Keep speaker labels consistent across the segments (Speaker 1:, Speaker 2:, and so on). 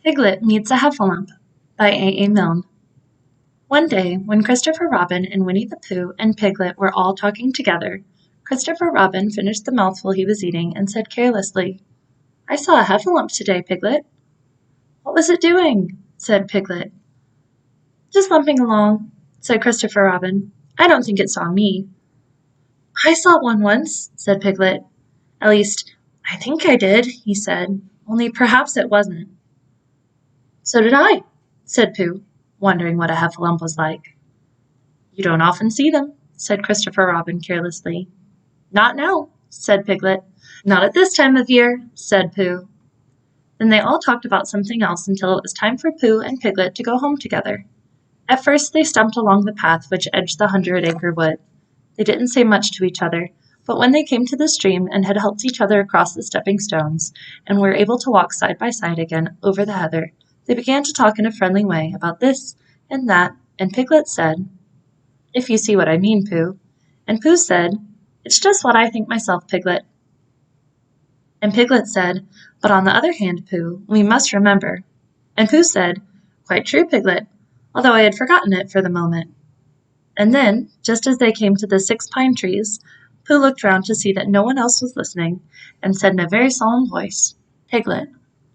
Speaker 1: Piglet Meets a Heffalump by A. Milne. One day, when Christopher Robin and Winnie-the-Pooh and Piglet were all talking together, Christopher Robin finished the mouthful he was eating and said carelessly, "I saw a Heffalump today, Piglet." "What was it doing?" said Piglet. "Just lumping along," said Christopher Robin. "I don't think it saw me." "I saw one once," said Piglet. "At least, I think I did," he said, "only perhaps it wasn't." "So did I," said Pooh, wondering what a heffalump was like. "You don't often see them," said Christopher Robin carelessly. "Not now," said Piglet. "Not at this time of year," said Pooh. Then they all talked about something else until it was time for Pooh and Piglet to go home together. At first they stumped along the path which edged the 100-acre wood. They didn't say much to each other, but when they came to the stream and had helped each other across the stepping stones, and were able to walk side by side again over the heather, they began to talk in a friendly way about this and that, and Piglet said, "If you see what I mean, Pooh." And Pooh said, "It's just what I think myself, Piglet." And Piglet said, "But on the other hand, Pooh, we must remember." And Pooh said, "Quite true, Piglet, although I had forgotten it for the moment." And then, just as they came to the 6 pine trees, Pooh looked round to see that no one else was listening, and said in a very solemn voice, "Piglet,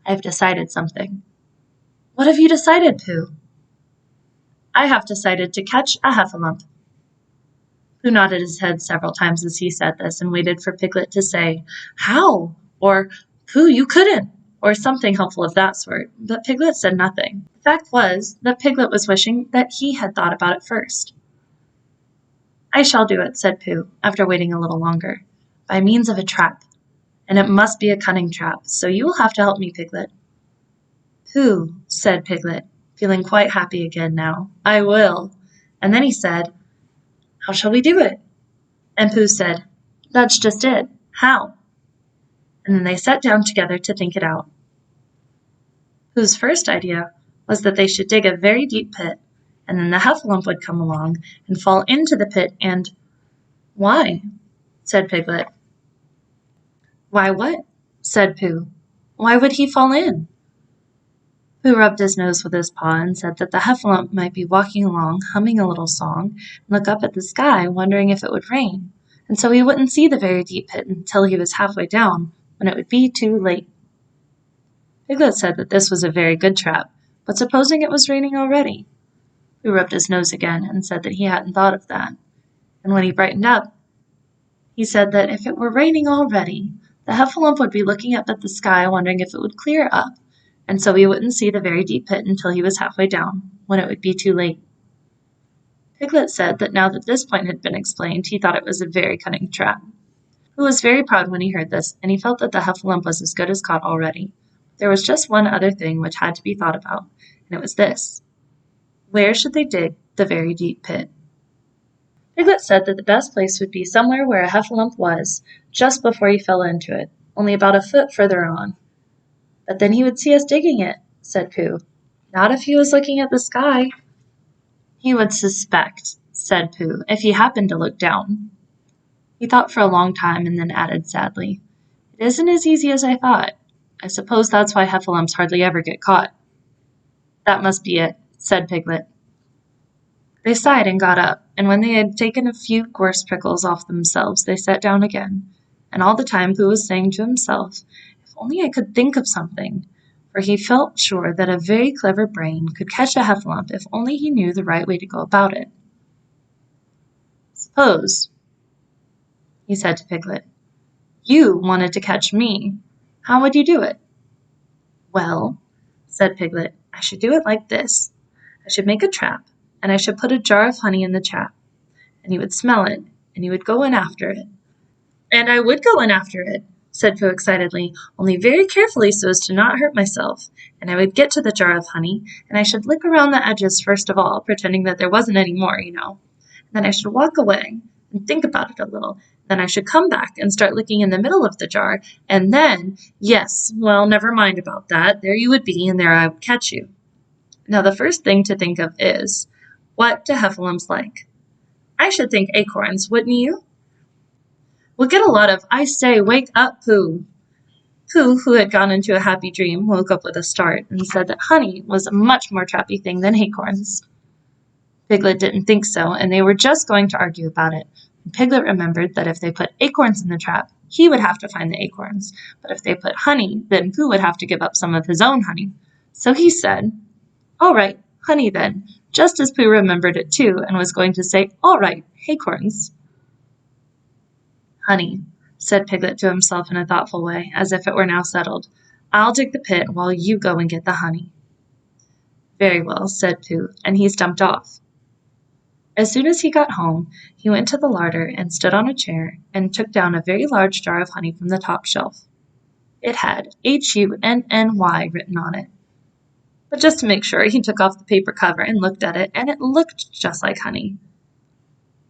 Speaker 1: I have decided something." "What have you decided, Pooh?" "I have decided to catch a heffalump." Pooh nodded his head several times as he said this, and waited for Piglet to say, "How?" or "Pooh, you couldn't," or something helpful of that sort, but Piglet said nothing. The fact was that Piglet was wishing that he had thought about it first. "I shall do it," said Pooh, after waiting a little longer, "by means of a trap. And it must be a cunning trap, so you will have to help me, Piglet." "Pooh," said Piglet, feeling quite happy again now, "I will." And then he said, "How shall we do it?" And Pooh said, "That's just it. How?" And then they sat down together to think it out. Pooh's first idea was that they should dig a very deep pit, and then the heffalump would come along and fall into the pit and— "Why?" said Piglet. "Why what?" said Pooh. "Why would he fall in?" Pooh rubbed his nose with his paw and said that the heffalump might be walking along, humming a little song, and look up at the sky, wondering if it would rain, and so he wouldn't see the very deep pit until he was halfway down, when it would be too late. Piglet said that this was a very good trap, but supposing it was raining already? Pooh rubbed his nose again and said that he hadn't thought of that, and when he brightened up, he said that if it were raining already, the heffalump would be looking up at the sky, wondering if it would clear up, and so he wouldn't see the very deep pit until he was halfway down, when it would be too late. Piglet said that now that this point had been explained, he thought it was a very cunning trap. Pooh was very proud when he heard this, and he felt that the heffalump was as good as caught already. There was just one other thing which had to be thought about, and it was this: where should they dig the very deep pit? Piglet said that the best place would be somewhere where a heffalump was, just before he fell into it, only about a foot further on. "But then he would see us digging it," said Pooh. "Not if he was looking at the sky." "He would suspect," said Pooh, "if he happened to look down." He thought for a long time and then added sadly, "It isn't as easy as I thought. I suppose that's why heffalumps hardly ever get caught." "That must be it," said Piglet. They sighed and got up, and when they had taken a few gorse prickles off themselves, they sat down again, and all the time Pooh was saying to himself, "If only I could think of something," for he felt sure that a very clever brain could catch a heffalump if only he knew the right way to go about it. "Suppose," he said to Piglet, "you wanted to catch me. How would you do it?" "Well," said Piglet, "I should do it like this. I should make a trap, and I should put a jar of honey in the trap, and you would smell it, and you would go in after it." "And I would go in after it," said Pooh excitedly, "only very carefully so as to not hurt myself, and I would get to the jar of honey, and I should lick around the edges first of all, pretending that there wasn't any more, you know. And then I should walk away and think about it a little. Then I should come back and start licking in the middle of the jar, and then, yes, well, never mind about that. There you would be, and there I would catch you. Now the first thing to think of is, what do heffalumps like? I should think acorns, wouldn't you? We'll get a lot of 'I say, wake up, Pooh.' Pooh, who had gone into a happy dream, woke up with a start and said that honey was a much more trappy thing than acorns. Piglet didn't think so, and they were just going to argue about it. Piglet remembered that if they put acorns in the trap, he would have to find the acorns, but if they put honey, then Pooh would have to give up some of his own honey. So he said, "All right, honey then," just as Pooh remembered it too, and was going to say, "All right, acorns." "Honey," said Piglet to himself in a thoughtful way, as if it were now settled. "I'll dig the pit while you go and get the honey." "Very well," said Pooh, and he stumped off. As soon as he got home, he went to the larder and stood on a chair and took down a very large jar of honey from the top shelf. It had Hunny written on it. But just to make sure, he took off the paper cover and looked at it, and it looked just like honey.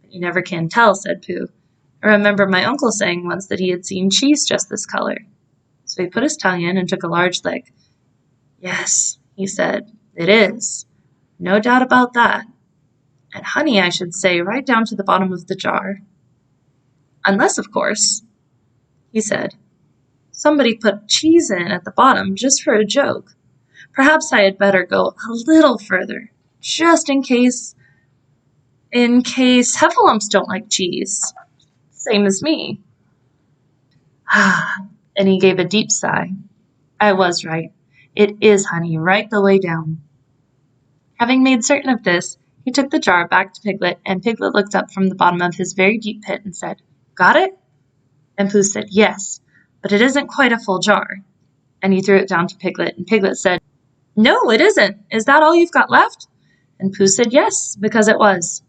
Speaker 1: "You never can tell," said Pooh. "I remember my uncle saying once that he had seen cheese just this color." So he put his tongue in and took a large lick. "Yes," he said, "it is. No doubt about that. And honey, I should say, right down to the bottom of the jar. Unless, of course," he said, "somebody put cheese in at the bottom just for a joke. Perhaps I had better go a little further, just in case Heffalumps don't like cheese. Same as me." And he gave a deep sigh. "I was right. It is honey right the way down." Having made certain of this, he took the jar back to Piglet, and Piglet looked up from the bottom of his very deep pit and said, "Got it?" And Pooh said, "Yes, but it isn't quite a full jar." And he threw it down to Piglet, and Piglet said, "No, it isn't. Is that all you've got left?" And Pooh said yes, because it was.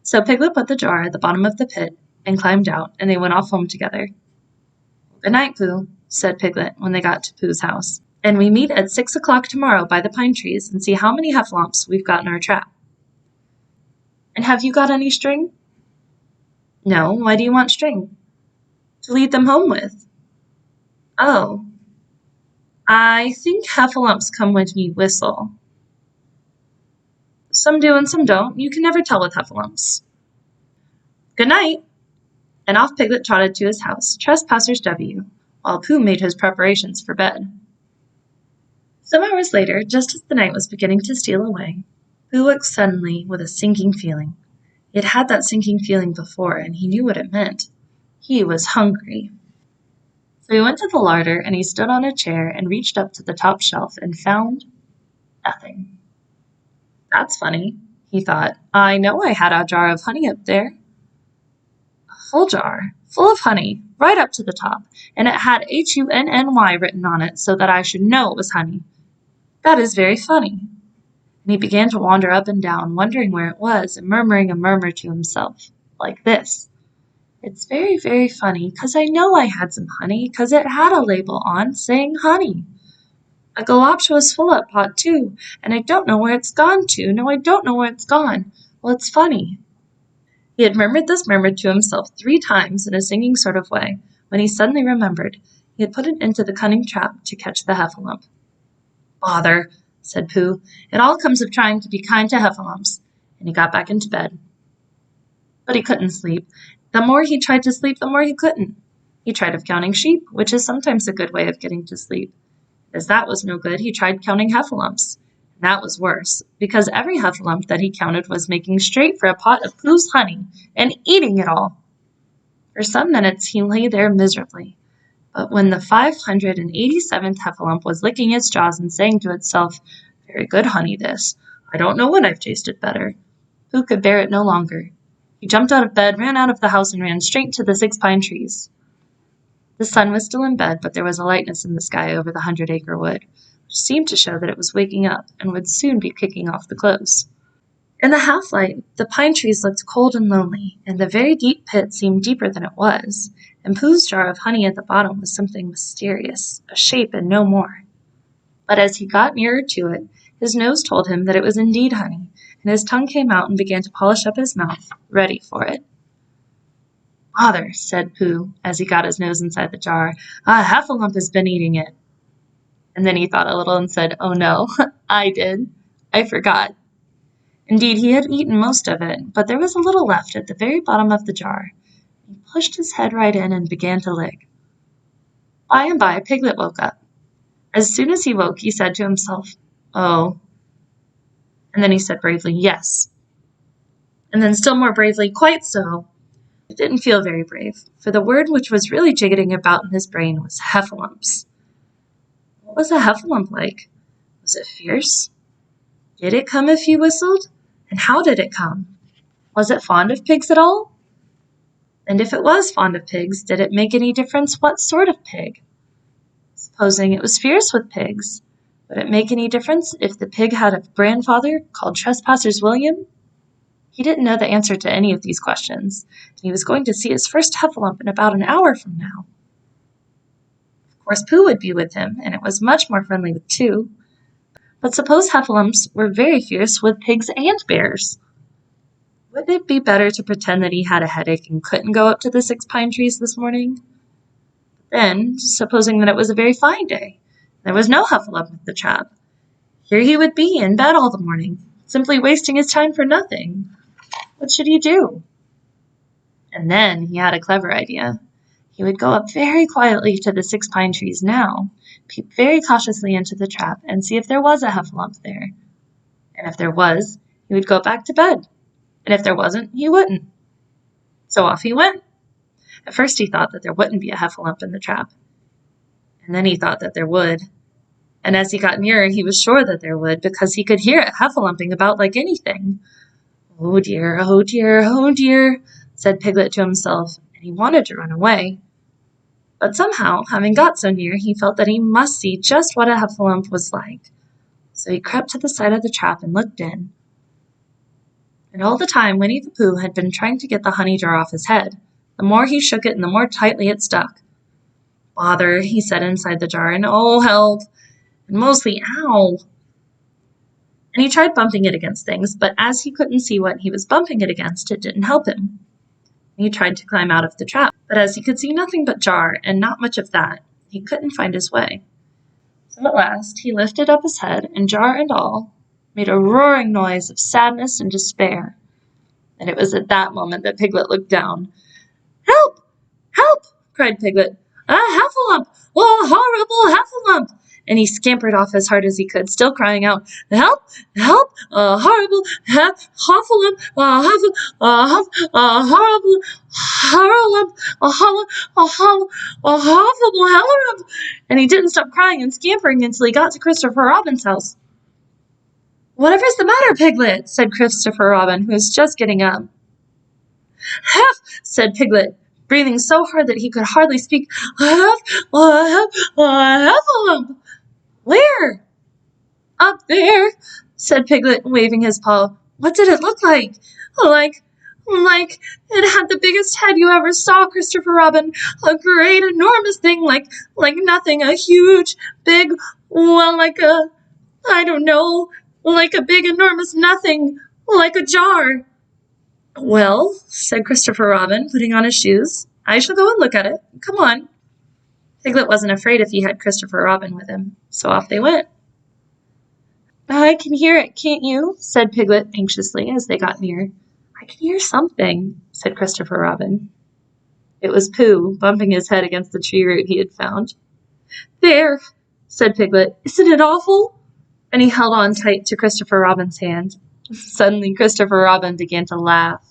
Speaker 1: So Piglet put the jar at the bottom of the pit and climbed out, and they went off home together. "Good night, Pooh," said Piglet when they got to Pooh's house. "And we meet at 6 o'clock tomorrow by the pine trees and see how many heffalumps we've got in our trap." "And have you got any string?" "No, why do you want string?" "To lead them home with." "Oh, I think heffalumps come when you whistle." "Some do and some don't. You can never tell with heffalumps." "Good night." And off Piglet trotted to his house, trespassers W, while Pooh made his preparations for bed. Some hours later, just as the night was beginning to steal away, Pooh woke suddenly with a sinking feeling. He had had that sinking feeling before, and he knew what it meant. He was hungry. So he went to the larder, and he stood on a chair and reached up to the top shelf and found nothing. "That's funny," he thought. "I know I had a jar of honey up there. A full jar, full of honey, right up to the top, and it had Hunny written on it so that I should know it was honey. That is very funny." And he began to wander up and down, wondering where it was, and murmuring a murmur to himself, like this: "It's very, very funny, 'cause I know I had some honey, 'cause it had a label on saying honey. A galoshes full-up pot, too, and I don't know where it's gone to. No, I don't know where it's gone. Well, it's funny." He had murmured this murmur to himself 3 times in a singing sort of way, when he suddenly remembered he had put it into the cunning trap to catch the heffalump. "Bother," said Pooh. "It all comes of trying to be kind to heffalumps," and he got back into bed. But he couldn't sleep. The more he tried to sleep, the more he couldn't. He tried of counting sheep, which is sometimes a good way of getting to sleep. As that was no good, he tried counting heffalumps. And that was worse, because every heffalump that he counted was making straight for a pot of Pooh's honey and eating it all. For some minutes he lay there miserably, but when the 587th heffalump was licking its jaws and saying to itself, "Very good honey this. I don't know when I've tasted better," Pooh could bear it no longer. He jumped out of bed, ran out of the house, and ran straight to the 6 pine trees. The sun was still in bed, but there was a lightness in the sky over the 100-acre wood, which seemed to show that it was waking up and would soon be kicking off the clothes. In the half-light, the pine trees looked cold and lonely, and the very deep pit seemed deeper than it was, and Pooh's jar of honey at the bottom was something mysterious, a shape and no more. But as he got nearer to it, his nose told him that it was indeed honey, and his tongue came out and began to polish up his mouth, ready for it. "Bother," said Pooh, as he got his nose inside the jar. "A heffalump has been eating it." And then he thought a little and said, "Oh no, I did. I forgot." Indeed, he had eaten most of it, but there was a little left at the very bottom of the jar. He pushed his head right in and began to lick. By and by, Piglet woke up. As soon as he woke, he said to himself, "Oh." And then he said bravely, "Yes." And then still more bravely, "Quite so." It didn't feel very brave, for the word which was really jigging about in his brain was heffalumps. What was a heffalump like? Was it fierce? Did it come if he whistled? And how did it come? Was it fond of pigs at all? And if it was fond of pigs, did it make any difference what sort of pig? Supposing it was fierce with pigs, would it make any difference if the pig had a grandfather called Trespassers William? He didn't know the answer to any of these questions, and he was going to see his first heffalump in about an hour from now. Of course, Pooh would be with him, and it was much more friendly with two. But suppose heffalumps were very fierce with pigs and bears? Wouldn't it be better to pretend that he had a headache and couldn't go up to the 6 pine trees this morning? Then, supposing that it was a very fine day, there was no heffalump at the trap. Here he would be in bed all the morning, simply wasting his time for nothing. What should he do? And then he had a clever idea. He would go up very quietly to the 6 pine trees now, peep very cautiously into the trap, and see if there was a heffalump there. And if there was, he would go back to bed. And if there wasn't, he wouldn't. So off he went. At first he thought that there wouldn't be a heffalump in the trap. And then he thought that there would. And as he got nearer, he was sure that there would, because he could hear it heffalumping about like anything. "Oh dear, oh dear, oh dear," said Piglet to himself, and he wanted to run away. But somehow, having got so near, he felt that he must see just what a heffalump was like. So he crept to the side of the trap and looked in. And all the time, Winnie-the-Pooh had been trying to get the honey jar off his head. The more he shook it, and the more tightly it stuck. "Bother," he said inside the jar, and "oh, help," and mostly "ow." And he tried bumping it against things, but as he couldn't see what he was bumping it against, it didn't help him. He tried to climb out of the trap, but as he could see nothing but jar, and not much of that, he couldn't find his way. So at last he lifted up his head, and jar and all made a roaring noise of sadness and despair. And it was at that moment that Piglet looked down. "Help! Help!" cried Piglet. "A heffalump! A horrible heffalump!" And he scampered off as hard as he could, still crying out, "Help! Help! A horrible heffalump! A horrible heffalump! A horrible heffalump!" And he didn't stop crying and scampering until he got to Christopher Robin's house. "Whatever's the matter, Piglet?" said Christopher Robin, who was just getting up. "Heff!" said Piglet, breathing so hard that he could hardly speak. "Heff! A heffalump!" "Where?" "Up there," said Piglet, waving his paw. "What did it look like?" Like it had the biggest head you ever saw, Christopher Robin. A great, enormous thing, like nothing, a huge, big, well, I don't know, like a big, enormous nothing, like a jar." "Well," said Christopher Robin, putting on his shoes, "I shall go and look at it. Come on." Piglet wasn't afraid if he had Christopher Robin with him, so off they went. "I can hear it, can't you?" said Piglet anxiously as they got near. "I can hear something," said Christopher Robin. It was Pooh, bumping his head against the tree root he had found. "There," said Piglet. "Isn't it awful?" And he held on tight to Christopher Robin's hand. Suddenly Christopher Robin began to laugh.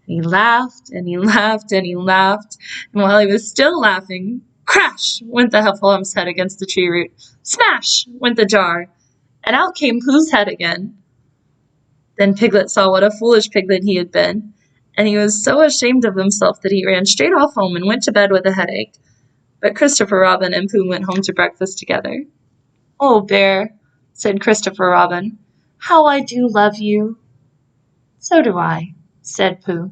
Speaker 1: And he laughed, and he laughed, and he laughed, and while he was still laughing, crash went the heffalum's head against the tree root. Smash went the jar, and out came Pooh's head again. Then Piglet saw what a foolish piglet he had been, and he was so ashamed of himself that he ran straight off home and went to bed with a headache. But Christopher Robin and Pooh went home to breakfast together. "Oh, Bear," said Christopher Robin, "how I do love you." "So do I," said Pooh.